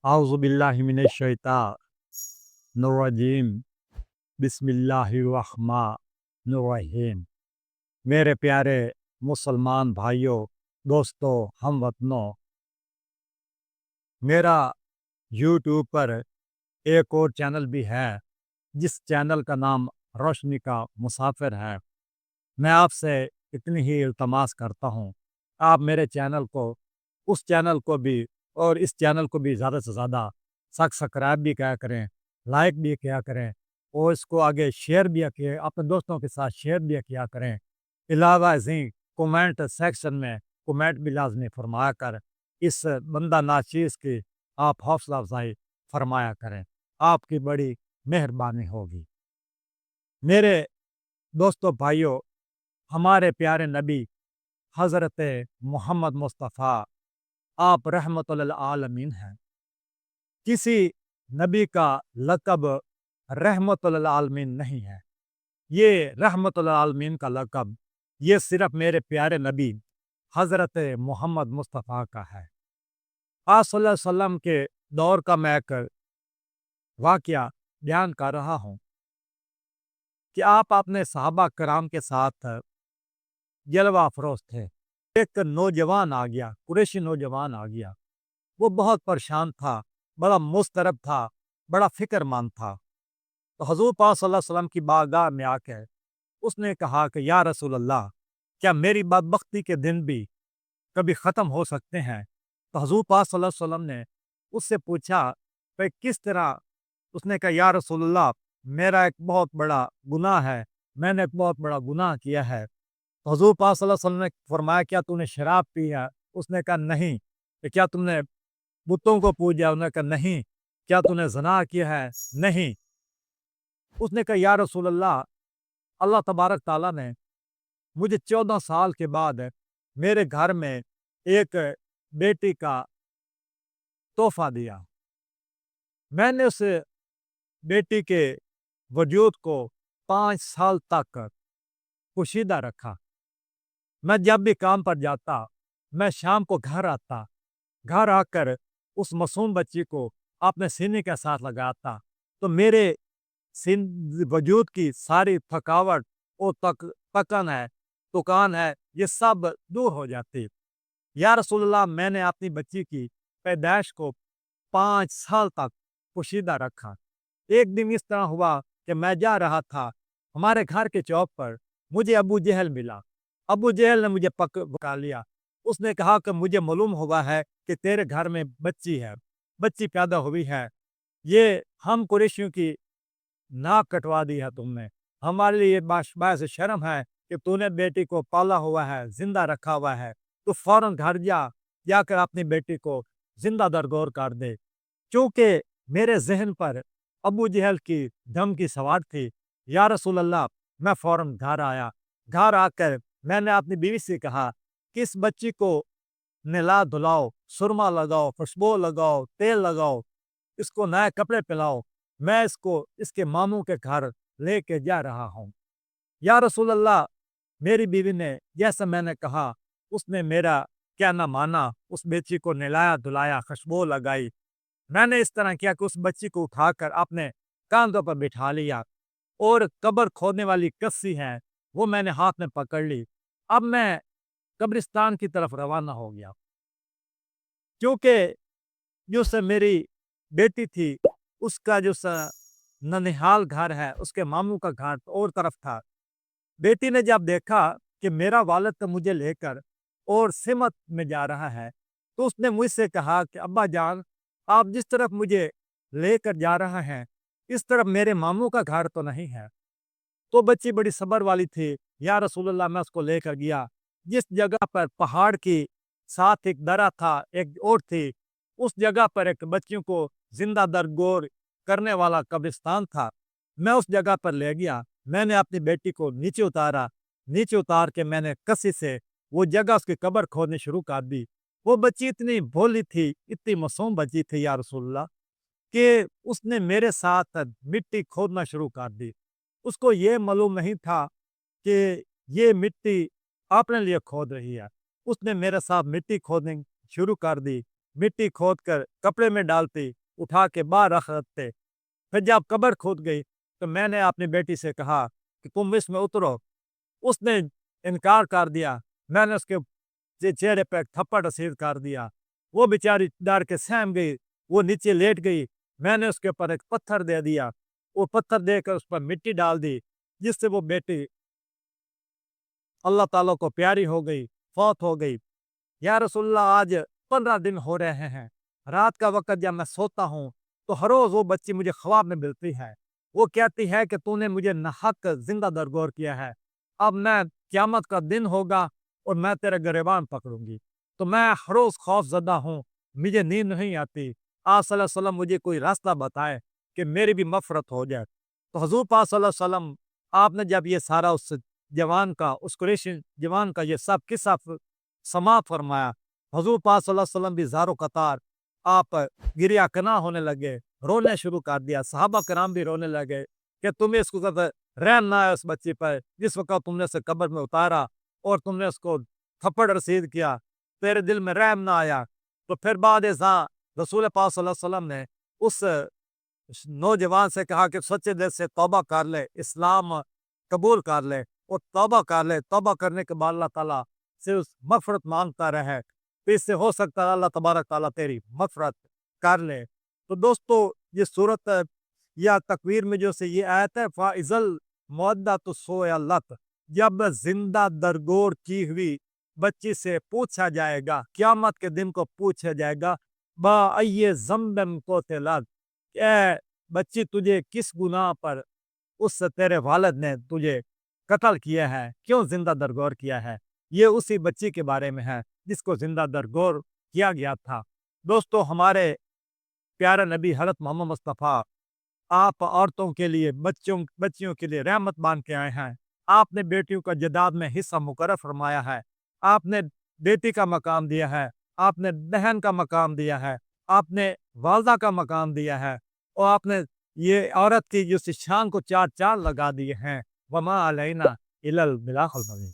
आउज़ुबिल्लाहिमिनश्शैतानिर्रजीम बिस्मिल्लाहिर्रहमानिर्रहीम। मेरे प्यारे मुसलमान भाइयों, दोस्तों, हमवतनों, मेरा यूट्यूब पर एक और चैनल भी है जिस चैनल का नाम रोशनी का मुसाफिर है। मैं आपसे इतनी ही इल्तमास करता हूँ, आप मेरे चैनल को, उस चैनल को भी और इस चैनल को भी ज़्यादा से ज़्यादा सब्सक्राइब भी किया करें, लाइक भी किया करें और इसको आगे शेयर भी किए अपने दोस्तों के साथ शेयर भी किया करें। अलावा ऐसे कमेंट सेक्शन में कमेंट भी लाजमी फरमाया कर इस बंदा नाचीज़ की आप हौसला अफजाई फरमाया करें, आपकी बड़ी मेहरबानी होगी। मेरे दोस्तों भाइयों, हमारे प्यारे नबी हज़रत मोहम्मद मुस्तफ़ा आप रहमतुल लिल आलमीन हैं। किसी नबी का लक़ब रहमतुल लिल आलमीन नहीं है। ये रहमतुल लिल आलमीन का लक़ब ये सिर्फ़ मेरे प्यारे नबी हज़रत मोहम्मद मुस्तफ़ा का है। आप सल्लल्लाहु अलैहि वसल्लम के दौर का मैं एक वाक़या बयान कर रहा हूँ कि आप अपने सहाबा कराम के साथ जलवा अफ़रोज़ थे। एक नौजवान आ गया, कुरैशी नौजवान आ गया। वो बहुत परेशान था, बड़ा मुज़तरब था, बड़ा फ़िक्रमंद था। तो हज़ूर पाक सल्लल्लाहु अलैहि वसल्लम की बारगाह में आके उसने कहा कि या रसूल अल्लाह, क्या मेरी बदबख्ती के दिन भी कभी ख़त्म हो सकते हैं? तो हज़ूर पाक सल्लल्लाहु अलैहि वसल्लम ने उससे पूछा कि किस तरह? उसने कहा या रसूल अल्लाह, मेरा एक बहुत बड़ा गुनाह है, मैंने एक बहुत बड़ा गुनाह किया है। तो हज़ूर पाक सल्लल्लाहु अलैहि वसल्लम ने फरमाया क्या तूने शराब पी है? उसने कहा नहीं। तो क्या तुमने बुतों को पूजा? उसने कहा नहीं। क्या तूने ज़िना किया है? नहीं। उसने कहा या रसूल अल्लाह, अल्लाह तबारक तआला ने मुझे 14 साल के बाद मेरे घर में एक बेटी का तोहफ़ा दिया। मैंने उस बेटी के वजूद को 5 साल तक पोशीदा रखा। मैं जब भी काम पर जाता, मैं शाम को घर आता, घर आकर उस मासूम बच्ची को अपने सीने के साथ लगाता, तो मेरे सीन वजूद की सारी थकावट और थकान है, ये सब दूर हो जाती। या रसूलल्लाह, मैंने अपनी बच्ची की पैदाइश को 5 साल तक पोशीदा रखा। एक दिन इस तरह हुआ कि मैं जा रहा था, हमारे घर के चौक पर मुझे अबू जहल मिला। अबू जहल ने मुझे पकड़ लिया। उसने कहा कि मुझे मालूम हुआ है कि तेरे घर में बच्ची है, बच्ची पैदा हुई है। ये हम कुरैशियों की नाक कटवा दी है तुमने। हमारे लिए बायस शर्म है कि तूने बेटी को पाला हुआ है, जिंदा रखा हुआ है। तू फौरन घर जाकर अपनी बेटी को जिंदा दरगोर कर दे। क्योंकि मेरे ज़हन पर अबू जहल की धमकी सवार थी। या रसूल अल्लाह, मैं फ़ौरन घर आया। घर आकर मैंने अपनी बीवी से कहा कि इस बच्ची को नहला-धुलाओ, सुरमा लगाओ, खुशबू लगाओ, तेल लगाओ, इसको नए कपड़े पहनाओ। मैं इसको इसके मामू के घर लेके जा रहा हूँ। या रसूल अल्लाह, मेरी बीवी ने जैसा मैंने कहा, उसने मेरा कहना माना, उस बच्ची को नहलाया-धुलाया, खुशबू लगाई। मैंने इस तरह किया कि उस बच्ची को उठाकर अपने कांधों पर बिठा लिया और कब्र खोदने वाली कस्सी है, वो मैंने हाथ में पकड़ ली। अब मैं कब्रिस्तान की तरफ रवाना हो गया। क्योंकि जो स मेरी बेटी थी, उसका जो स ननिहाल घर है, उसके मामू का घर और तरफ था। बेटी ने जब देखा कि मेरा वालिद तो मुझे लेकर और सिमत में जा रहा है, तो उसने मुझसे कहा कि अब्बा जान, आप जिस तरफ मुझे लेकर जा रहा हैं, इस तरफ मेरे मामू का घर तो नहीं है। तो बच्ची बड़ी सब्र वाली थी। या रसूलल्लाह, मैं उसको लेकर गया। जिस जगह पर पहाड़ की साथ एक दरा था, एक ओट थी, उस जगह पर एक बच्चियों को जिंदा दरगोर करने वाला कब्रिस्तान था। मैं उस जगह पर ले गया। मैंने अपनी बेटी को नीचे उतारा। नीचे उतार के मैंने कसी से वो जगह उसकी कब्र खोदनी शुरू कर दी। वो बच्ची इतनी भोली थी, इतनी मासूम बच्ची थी या रसूलल्लाह, कि उसने मेरे साथ मिट्टी खोदना शुरू कर दी। उसको ये मालूम नहीं था कि ये मिट्टी अपने लिए खोद रही है। उसने मेरे साथ मिट्टी खोदनी शुरू कर दी। मिट्टी खोद कर कपड़े में डालती, उठा के बाहर रख देते। फिर जब कब्र खुद गई तो मैंने अपनी बेटी से कहा कि तुम इसमें उतरो। उसने इनकार कर दिया। मैंने उसके चेहरे पे एक थप्पड़ रसीद कर दिया। वो बेचारी डर के सहम गई, वो नीचे लेट गई। मैंने उसके ऊपर एक पत्थर दे दिया, वो पत्थर देकर उस पर मिट्टी डाल दी, जिससे वो बेटी अल्लाह ताला को प्यारी हो गई, फौत हो गई। या रसूलल्लाह, आज 15 दिन हो रहे हैं। रात का वक़्त जब मैं सोता हूँ, तो हर रोज़ वो बच्ची मुझे ख्वाब में मिलती है। वो कहती है कि तूने मुझे नाहक ज़िंदा दरगोर किया है। अब मैं क़यामत का दिन होगा और मैं तेरा गिरबान पकड़ूँगी। तो मैं हर रोज़ खौफ़ज़दा हूँ, मुझे नींद नहीं आती। आप सल्लल्लाहु अलैहि वसल्लम मुझे कोई रास्ता बताएँ कि मेरी भी मग़फ़िरत हो जाए। तो हुज़ूर पाक सल्लल्लाहु अलैहि वसल्लम, आपने जब ये सारा उस जवान का, उस कुरैशी जवान का ये सब किस्सा समाप्त फरमाया, हुज़ूर पाक सल्लल्लाहु अलैहि वसल्लम भी ज़ारो कतार आप गिरिया कना होने लगे, रोने शुरू कर दिया। सहाबा किराम भी रोने लगे कि तुम्हें इसको ज़्यादा रहम ना आया उस बच्ची पर, जिस वक़्त तुमने उसे कब्र में उतारा और तुमने उसको थप्पड़ रसीद किया, तेरे दिल में रहम ना आया। तो फिर बाद ऐज़ा रसूल पाक सल्लल्लाहु अलैहि वसल्लम ने उस नौजवान से कहा कि सच्चे दिल से तौबा कर ले, इस्लाम कबूल कर ले और तौबा कर ले। तौबा करने के बाद अल्लाह ताला से उस मग़फ़िरत माँगता रहे, तो इससे हो सकता है अल्लाह तबारक तआला तेरी मग़फ़िरत कर ले। तो दोस्तों, ये सूरत या तकवीर में जो से ये आयत है, फ़ाइज़ल मौद्दतु सुइलत, जब ज़िंदा दरगोर की हुई बच्ची से पूछा जाएगा, क़यामत के दिन को पूछा जाएगा, बअय्यि ज़ंबिन क़ुतिलत, ए बच्ची तुझे किस गुनाह पर उस तेरे वालिद ने तुझे कत्ल किया है, क्यों ज़िंदा दरगोर किया है? ये उसी बच्ची के बारे में है जिसको ज़िंदा दरगोर किया गया था। दोस्तों, हमारे प्यारे नबी हज़रत मोहम्मद मुस्तफ़ा आप औरतों के लिए, बच्चियों के लिए रहमत बन के आए हैं। आपने बेटियों का जदाद में हिस्सा मुकर्रर फरमाया है। आपने बेटी का मकाम दिया है, आपने बहन का मकाम दिया है, आपने वालदा का मकाम दिया है और आपने ये औरत की जो शान को चार चाँद लगा दिए हैं। वमा अलैना इल्लल बलागुल मुबीन।